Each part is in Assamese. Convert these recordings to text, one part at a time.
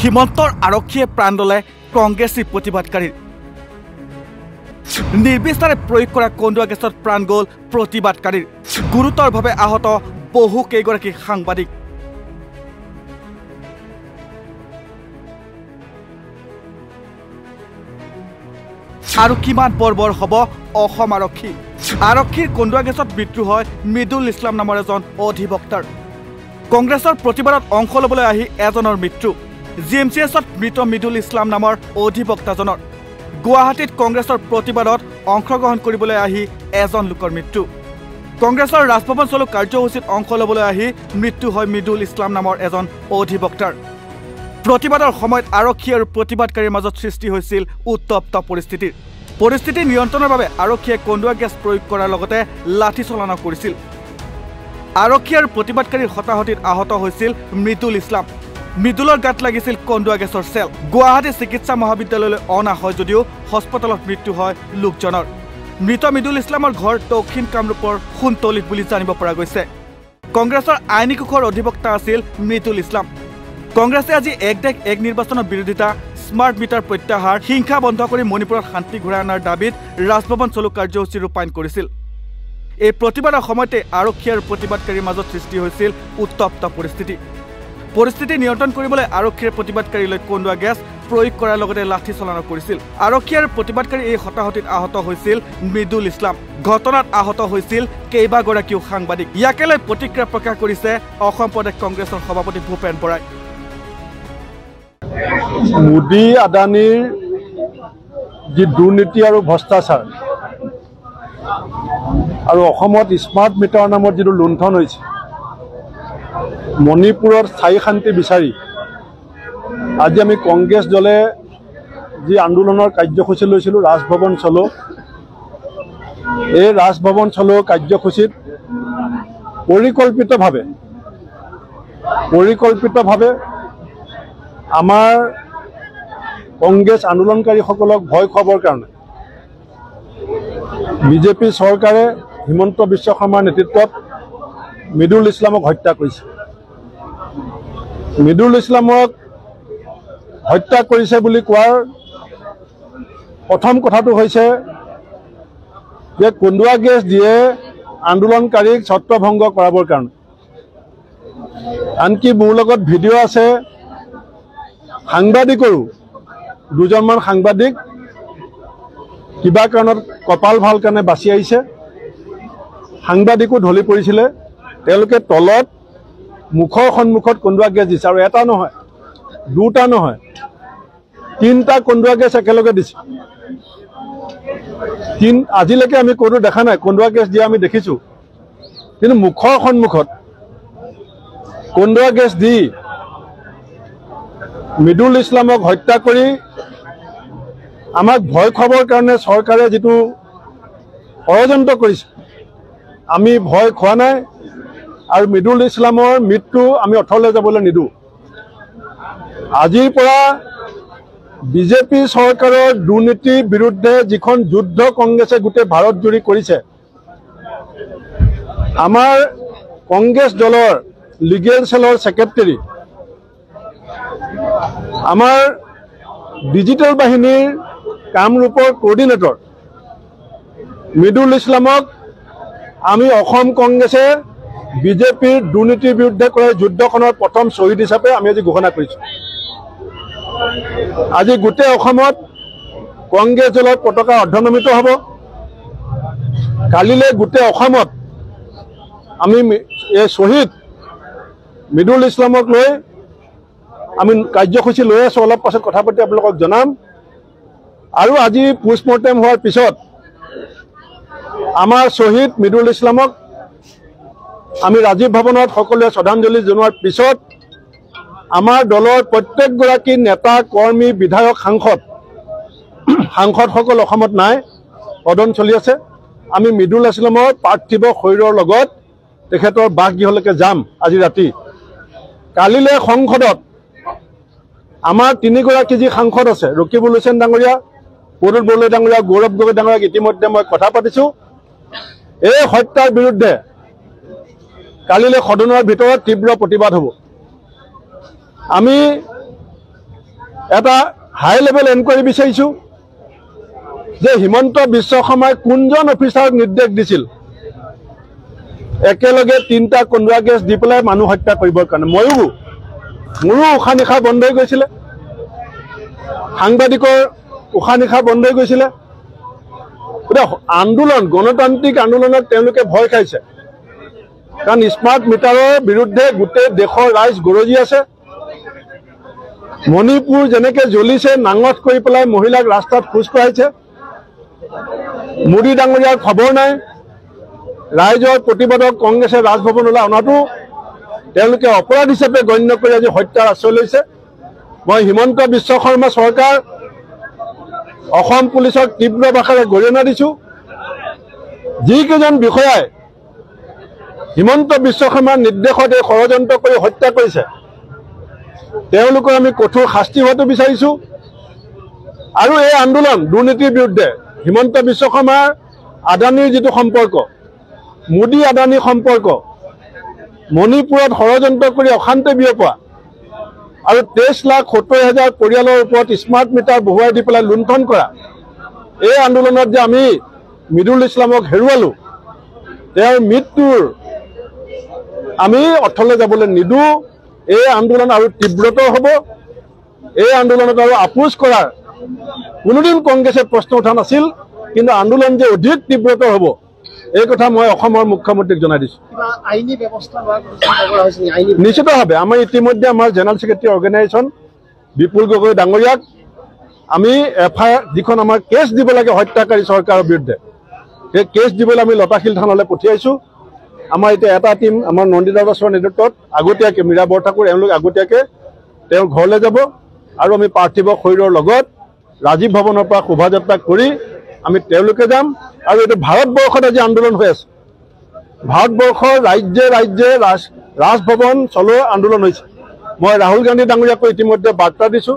হিমন্তৰ আৰক্ষীয়ে প্ৰাণ ল'লে কংগ্ৰেছী প্ৰতিবাদকাৰীৰ নিৰ্বিচাৰে প্ৰয়োগ কৰা কন্দুৱা গেছত প্ৰাণ গ'ল প্ৰতিবাদকাৰীৰ গুৰুতৰভাৱে আহত বহু কেইগৰাকী সাংবাদিক আৰু কিমান বৰ্বৰ হ'ব অসম আৰক্ষীৰ কন্দুৱা গেছত মৃত্যু হয় মৃদুল ইছলাম নামৰ এজন অধিবক্তাৰ কংগ্ৰেছৰ প্ৰতিবাদত অংশ ল'বলৈ আহি এজনৰ মৃত্যু জিএমচিএছত মৃত মৃদুল ইছলাম নামৰ অধিবক্তাজনৰ গুৱাহাটীত কংগ্ৰেছৰ প্ৰতিবাদত অংশগ্ৰহণ কৰিবলৈ আহি এজন লোকৰ মৃত্যু কংগ্ৰেছৰ ৰাজভৱন চলো কাৰ্যসূচীত অংশ ল'বলৈ আহি মৃত্যু হয় মৃদুল ইছলাম নামৰ এজন অধিবক্তাৰ প্ৰতিবাদৰ সময়ত আৰক্ষী আৰু প্ৰতিবাদকাৰীৰ মাজত সৃষ্টি হৈছিল উত্তপ্ত পৰিস্থিতি নিয়ন্ত্ৰণৰ বাবে আৰক্ষীয়ে কন্দুৱা গেছ প্ৰয়োগ কৰাৰ লগতে লাঠি চলনা কৰিছিল আৰক্ষী আৰু প্ৰতিবাদকাৰীৰ হতাহতিত আহত হৈছিল মৃদুল ইছলাম মৃদুলৰ গাত লাগিছিল কন্দুৱা গেছৰ চেল গুৱাহাটী চিকিৎসা মহাবিদ্যালয়লৈ অনা হয় যদিও হস্পিটেলত মৃত্যু হয় লোকজনৰ মৃত মৃদুল ইছলামৰ ঘৰ দক্ষিণ কামৰূপৰ খুনতলিত বুলি জানিব পৰা গৈছে কংগ্ৰেছৰ আইনী কোষৰ অধিবক্তা আছিল মৃদুল ইছলাম কংগ্ৰেছে আজি এক দেশ এক নিৰ্বাচনৰ বিৰোধিতা স্মাৰ্ট মিটাৰ প্ৰত্যাহাৰ হিংসা বন্ধ কৰি মণিপুৰত শান্তি ঘূৰাই অনাৰ দাবীত ৰাজভৱন চলো কাৰ্যসূচী ৰূপায়ণ কৰিছিল এই প্ৰতিবাদৰ সময়তে আৰক্ষী আৰু প্ৰতিবাদকাৰীৰ মাজত সৃষ্টি হৈছিল উত্তপ্ত পৰিস্থিতি নিয়ন্ত্ৰণ কৰিবলৈ আৰক্ষীয়ে প্ৰতিবাদকাৰীলৈ কন্দুৱা গেছ প্ৰয়োগ কৰাৰ লগতে লাঠি চলনা কৰিছিল আৰক্ষী আৰু প্ৰতিবাদকাৰী এই হতাহতিত আহত হৈছিল মৃদুল ইছলাম ঘটনাত আহত হৈছিল কেইবাগৰাকীও সাংবাদিক ইয়াকে লৈ প্ৰতিক্ৰিয়া প্ৰকাশ কৰিছে অসম প্ৰদেশ কংগ্ৰেছৰ সভাপতি ভূপেন বৰাই মোদী আদানীৰ যি দুৰ্নীতি আৰু ভ্ৰষ্টাচাৰ আৰু অসমত স্মাৰ্ট মিটাৰ নামৰ যিটো লুণ্ঠন হৈছে মণিপুৰত স্থায়ী শান্তি বিচাৰি আজি আমি কংগ্ৰেছ দলে যি আন্দোলনৰ কাৰ্যসূচী লৈছিলোঁ ৰাজভৱন চলো এই ৰাজভৱন চলো কাৰ্যসূচীত পৰিকল্পিতভাৱে আমাৰ কংগ্ৰেছ আন্দোলনকাৰীসকলক ভয় খুৱাবৰ কাৰণে বিজেপি চৰকাৰে হিমন্ত বিশ্ব শৰ্মাৰ নেতৃত্বত মৃদুল ইছলামক হত্যা কৰিছে মৃদুল ইছলামক হত্যা কৰিছে বুলি কোৱাৰ প্ৰথম কথাটো হৈছে যে কন্দুৱা গেছ দিয়ে আন্দোলনকাৰীক ছত্ৰভংগ কৰাবৰ কাৰণে আনকি মোৰ লগত ভিডিঅ' আছে সাংবাদিকৰো দুজনমান সাংবাদিক কিবা কাৰণত কপাল ভাল কাৰণে বাচি আহিছে সাংবাদিকো ঢলি পৰিছিলে তেওঁলোকে তলত মুখৰ সন্মুখত কন্দুৱা গেছ দিছে আৰু এটা নহয় দুটা নহয় তিনিটা কন্দুৱা গেছ একেলগে দিছে আজিলৈকে আমি কোনো দেখা নাই কন্দুৱা গেছ দিয়া আমি দেখিছোঁ কিন্তু মুখৰ সন্মুখত কন্দুৱা গেছ দি মৃদুল ইছলামক হত্যা কৰি আমাক ভয় খুৱাবৰ কাৰণে চৰকাৰে যিটো ষড়যন্ত্ৰ কৰিছে আমি ভয় খোৱা নাই আৰু মৃদুল ইছলামৰ মৃত্যু আমি অথলে যাবলৈ নিদিওঁ আজিৰ পৰা বিজেপি চৰকাৰৰ দুৰ্নীতিৰ বিৰুদ্ধে যিখন যুদ্ধ কংগ্ৰেছে গোটেই ভাৰত জুৰি কৰিছে আমাৰ কংগ্ৰেছ দলৰ লিগেল সেলৰ সেক্ৰেটাৰী আমাৰ ডিজিটেল বাহিনীৰ কামৰূপৰ কোঅৰ্ডিনেটৰ মৃদুল ইছলামক আমি অসম কংগ্ৰেছে বিজেপিৰ দুৰ্নীতিৰ বিৰুদ্ধে কৰা যুদ্ধখনৰ প্ৰথম শ্বহীদ হিচাপে আমি আজি ঘোষণা কৰিছোঁ আজি গোটেই অসমত কংগ্ৰেছ দলৰ পতাকা অৰ্ধনমিত হ'ব কালিলৈ গোটেই অসমত আমি এই শ্বহীদ মৃদুল ইছলামক লৈ আমি কাৰ্যসূচী লৈ আছোঁ অলপ পাছত কথা পাতি আপোনালোকক জনাম আৰু আজি পোষ্টমৰ্টেম হোৱাৰ পিছত আমাৰ শ্বহীদ মৃদুল ইছলামক আমি ৰাজীৱ ভৱনত সকলোৱে শ্ৰদ্ধাঞ্জলি জনোৱাৰ পিছত আমাৰ দলৰ প্ৰত্যেকগৰাকী নেতা কৰ্মী বিধায়ক সাংসদসকল অসমত নাই সদন চলি আছে আমি মৃদুল ইছলামৰ পাৰ্থিৱ শৰীৰৰ লগত তেখেতৰ বাসগৃহলৈকে যাম আজি ৰাতি কালিলৈ সংসদত আমাৰ তিনিগৰাকী যি সাংসদ আছে, ৰকিবুল হুছেইন ডাঙৰীয়া, পুৰুল বৰদলৈ ডাঙৰীয়া, গৌৰৱ গগৈ ডাঙৰীয়াক ইতিমধ্যে মই কথা পাতিছোঁ। এই হত্যাৰ বিৰুদ্ধে কালিলৈ সদনৰ ভিতৰত তীব্ৰ প্ৰতিবাদ হ'ব। আমি এটা হাই লেভেল এনকুৱাৰী বিচাৰিছোঁ যে হিমন্ত বিশ্ব শৰ্মাই কোনজন অফিচাৰক নিৰ্দেশ দিছিল একেলগে 3টা কন্দুৱা গেছ দি পেলাই মানুহ হত্যা কৰিবৰ কাৰণে। মোৰো উশাহ নিশাহ বন্ধ হৈ গৈছিলে, সাংবাদিকৰ উশাহ নিশাহ বন্ধ হৈ গৈছিলে। গতিকে আন্দোলন, গণতান্ত্ৰিক আন্দোলনত তেওঁলোকে ভয় খাইছে, কাৰণ স্মাৰ্ট মিটাৰৰ বিৰুদ্ধে গোটেই দেশৰ ৰাইজ গৰজি আছে। মণিপুৰ যেনেকৈ জ্বলিছে, নাঙঠ কৰি পেলাই মহিলাক ৰাস্তাত খোজ কঢ়াইছে। মোদী ডাঙৰীয়াৰ খবৰ নাই। ৰাইজৰ প্ৰতিবাদক কংগ্ৰেছে ৰাজভৱনলৈ অনাটো তেওঁলোকে অপৰাধ হিচাপে গণ্য কৰি আজি হত্যাৰ আশ্ৰয় লৈছে। মই হিমন্ত বিশ্ব শৰ্মা চৰকাৰ, অসম পুলিচক তীব্ৰ ভাষাৰে গৰিহণা দিছোঁ। যিকেইজন বিষয়াই হিমন্ত বিশ্ব শৰ্মাৰ নিৰ্দেশত এই ষড়যন্ত্ৰ কৰি হত্যা কৰিছে, তেওঁলোকৰ আমি কঠোৰ শাস্তি হোৱাটো বিচাৰিছোঁ। আৰু এই আন্দোলন দুৰ্নীতিৰ বিৰুদ্ধে, হিমন্ত বিশ্ব শৰ্মাৰ আদানীৰ যিটো সম্পৰ্ক, মোদী আদানী সম্পৰ্ক, মণিপুৰত ষড়যন্ত্ৰ কৰি অশান্তি বিয়পোৱা আৰু 23,70,000 পৰিয়ালৰ ওপৰত স্মাৰ্ট মিটাৰ বহুৱাই দি পেলাই লুণ্ঠন কৰা, এই আন্দোলনত যে আমি মৃদুল ইছলামক হেৰুৱালোঁ, তেওঁৰ মৃত্যুৰ আমি অৰ্থলৈ যাবলৈ নিদিওঁ। এই আন্দোলন আৰু তীব্ৰতৰ হ'ব। এই আন্দোলনত আৰু আপোচ কৰাৰ কোনোদিন কংগ্ৰেছে প্ৰশ্ন উঠা নাছিল, কিন্তু আন্দোলন যে অধিক তীব্ৰতৰ হ'ব এই কথা মই অসমৰ মুখ্যমন্ত্ৰীক জনাই দিছোঁ। নিশ্চিতভাৱে আমাৰ ইতিমধ্যে আমাৰ জেনেৰেল ছেক্ৰেটাৰী অৰ্গেনাইজেশ্যন বিপুল গগৈ ডাঙৰীয়াক আমি FIR যিখন আমাৰ কেছ দিব লাগে হত্যাকাৰী চৰকাৰৰ বিৰুদ্ধে, সেই কেছ দিবলৈ আমি লতাশিল থানালৈ পঠিয়াইছোঁ। আমাৰ এতিয়া এটা টীম আমাৰ নন্দিতা দাসৰ নেতৃত্বত আগতীয়াকৈ মীৰা বৰঠাকুৰ এওঁলোক আগতীয়াকৈ তেওঁৰ ঘৰলৈ যাব আৰু আমি পাৰ্থিৱ শৰীৰৰ লগত ৰাজীৱ ভৱনৰ পৰা শোভাযাত্ৰা কৰি আমি তেওঁলোকে যাম। আৰু এইটো ভাৰতবৰ্ষত আজি আন্দোলন হৈ আছে। ভাৰতবৰ্ষৰ ৰাজ্যে ৰাজ্যে ৰাজভৱন চলোৱা আন্দোলন হৈছে। মই ৰাহুল গান্ধী ডাঙৰীয়াকৈ ইতিমধ্যে বাৰ্তা দিছোঁ।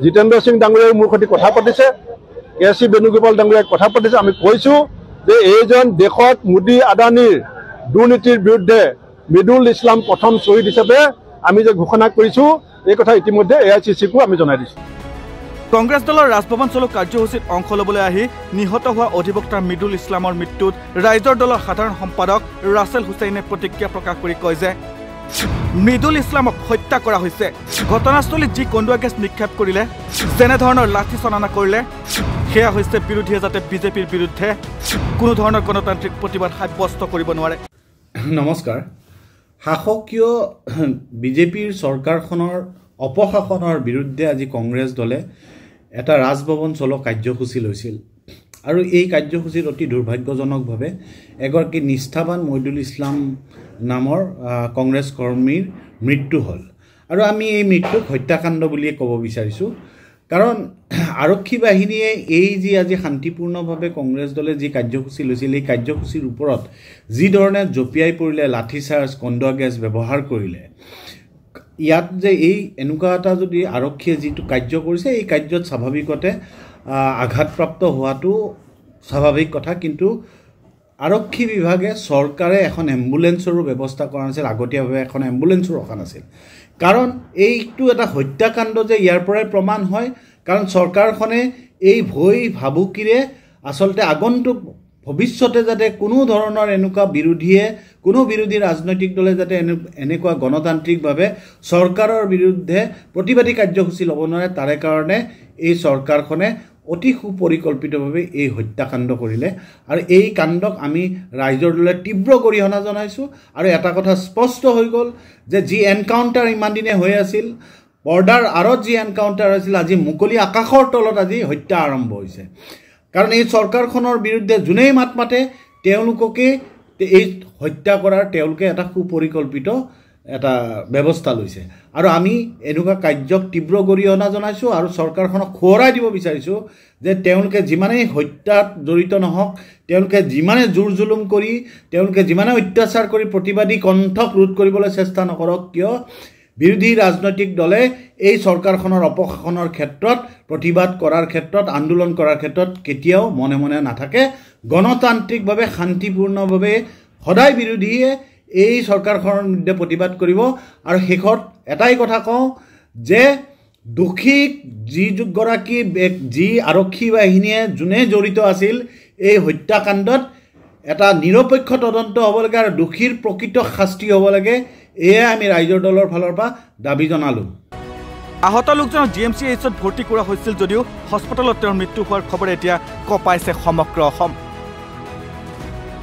জিতেন্দ্ৰ সিং ডাঙৰীয়াই মোৰ সৈতে কথা পাতিছে, KC বেণুগোপাল ডাঙৰীয়াই কথা পাতিছে। আমি কৈছোঁ যে এইজন দেশত মোদী আদানীৰ দুৰ্নীতিৰ বিৰুদ্ধে মৃদুল ইছলাম প্ৰথম শ্বহীদ হিচাপে আমি যে ঘোষণা কৰিছোঁ, এই কথা ইতিমধ্যে AICC-কো আমি জনাই দিছোঁ। কংগ্ৰেছ দলৰ ৰাজভৱন চলো কাৰ্যসূচীত অংশ ল'বলৈ আহি নিহত হোৱা অধিবক্তা মৃদুল ইছলামৰ মৃত্যুত ৰাইজৰ দলৰ সাধাৰণ সম্পাদক ৰাছেল হুছেইনে প্ৰতিক্ৰিয়া প্ৰকাশ কৰি কয় যে মৃদুল ইছলামক হত্যা কৰা হৈছে। ঘটনাস্থলীত যি কন্দুৱা গেছ নিক্ষেপ কৰিলে, যেনেধৰণৰ লাঠি চলানা কৰিলে, সেয়া হৈছে বিৰোধীয়ে যাতে বিজেপিৰ বিৰুদ্ধে কোনো ধৰণৰ গণতান্ত্ৰিক প্ৰতিবাদ সাব্যস্ত কৰিব নোৱাৰে। নমস্কাৰ। শাসকীয় বিজেপিৰ চৰকাৰখনৰ অপশাসনৰ বিৰুদ্ধে আজি কংগ্ৰেছ দলে এটা ৰাজভৱন চলো কাৰ্যসূচী লৈছিল আৰু এই কাৰ্যসূচীত অতি দুৰ্ভাগ্যজনকভাৱে এগৰাকী নিষ্ঠাবান মৃদুল ইছলাম নামৰ কংগ্ৰেছ কৰ্মীৰ মৃত্যু হ'ল। আৰু আমি এই মৃত্যুক হত্যাকাণ্ড বুলিয়ে ক'ব বিচাৰিছোঁ, কাৰণ আৰক্ষী বাহিনীয়ে এই যি আজি শান্তিপূৰ্ণভাৱে কংগ্ৰেছ দলে যি কাৰ্যসূচী লৈছিল, এই কাৰ্যসূচীৰ ওপৰত যিধৰণে জঁপিয়াই পৰিলে, লাঠিচাৰ্জ, কন্দুৱা গেছ ব্যৱহাৰ কৰিলে, ইয়াত যে এই এনেকুৱা এটা যদি আৰক্ষীয়ে যিটো কাৰ্য কৰিছে, এই কাৰ্যত স্বাভাৱিকতে আঘাতপ্ৰাপ্ত হোৱাটো স্বাভাৱিক কথা। কিন্তু আৰক্ষী বিভাগে, চৰকাৰে এখন এম্বুলেঞ্চৰো ব্যৱস্থা কৰা নাছিল, আগতীয়াভাৱে এখন এম্বুলেঞ্চো ৰখা নাছিল। কাৰণ এইটো এটা হত্যাকাণ্ড যে ইয়াৰ পৰাই প্ৰমাণ হয়, কাৰণ চৰকাৰখনে এই ভয় ভাবুকিৰে আচলতে আগন্তুক ভৱিষ্যতে যাতে কোনো ধৰণৰ এনেকুৱা কোনো বিৰোধী ৰাজনৈতিক দলে যাতে এনেকুৱা গণতান্ত্ৰিকভাৱে চৰকাৰৰ বিৰুদ্ধে প্ৰতিবাদী কাৰ্যসূচী ল'ব নোৱাৰে, তাৰে কাৰণে এই চৰকাৰখনে অতি সুপৰিকল্পিতভাৱে এই হত্যাকাণ্ড কৰিলে। আৰু এই কাণ্ডক আমি ৰাইজৰ দলে তীব্ৰ গৰিহণা জনাইছোঁ। আৰু এটা কথা স্পষ্ট হৈ গ'ল যে যি এনকাউণ্টাৰ ইমান দিনে হৈ আছিল, বৰ্ডাৰ আঁৰত যি এনকাউণ্টাৰ আছিল, আজি মুকলি আকাশৰ তলত আজি হত্যা আৰম্ভ হৈছে। কাৰণ এই চৰকাৰখনৰ বিৰুদ্ধে যোনেই মাত মাতে, তেওঁলোককে এই হত্যা কৰাৰ তেওঁলোকে এটা সুপৰিকল্পিত এটা ব্যৱস্থা লৈছে। আৰু আমি এনেকুৱা কাৰ্যক তীব্ৰ গৰিহণা জনাইছোঁ আৰু চৰকাৰখনক সোঁৱৰাই দিব বিচাৰিছোঁ যে তেওঁলোকে যিমানেই হত্যাত জড়িত নহওক, তেওঁলোকে যিমানে জোৰ জুলুম কৰি, তেওঁলোকে যিমানে অত্যাচাৰ কৰি প্ৰতিবাদী কণ্ঠক ৰোধ কৰিবলৈ চেষ্টা নকৰক কিয়, বিৰোধী ৰাজনৈতিক দলে এই চৰকাৰখনৰ অপশাসনৰ ক্ষেত্ৰত প্ৰতিবাদ কৰাৰ ক্ষেত্ৰত আন্দোলন কৰাৰ ক্ষেত্ৰত কেতিয়াও মনে মনে নাথাকে গণতান্ত্ৰিকভাৱে শান্তিপূৰ্ণভাৱে সদায় বিৰোধীয়ে এই চৰকাৰখনৰ বিৰুদ্ধে প্ৰতিবাদ কৰিব আৰু শেষত এটাই কথা কওঁ যে দোষীক যিগৰাকী যি আৰক্ষী বাহিনীয়ে যোনে জড়িত আছিল এই হত্যাকাণ্ডত এটা নিৰপেক্ষ তদন্ত হ'ব লাগে আৰু দোষীৰ প্ৰকৃত শাস্তি হ'ব লাগে এয়া আমি ৰাইজৰ দলৰ ফালৰ পৰা দাবী জনালোঁ আহত লোকজনক GMCHত ভৰ্তি কৰা হৈছিল যদিও হস্পিটেলত তেওঁৰ মৃত্যু হোৱাৰ খবৰ এতিয়া কঁপাইছে সমগ্ৰ অসম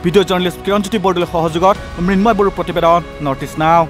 ভিডিঅ' জাৰ্নেলিষ্ট কিৰণজ্যোতি বৰদলৈৰ সহযোগত মৃন্ময় বড়োৰ প্ৰতিবেদন নৰ্থ ইষ্ট নাও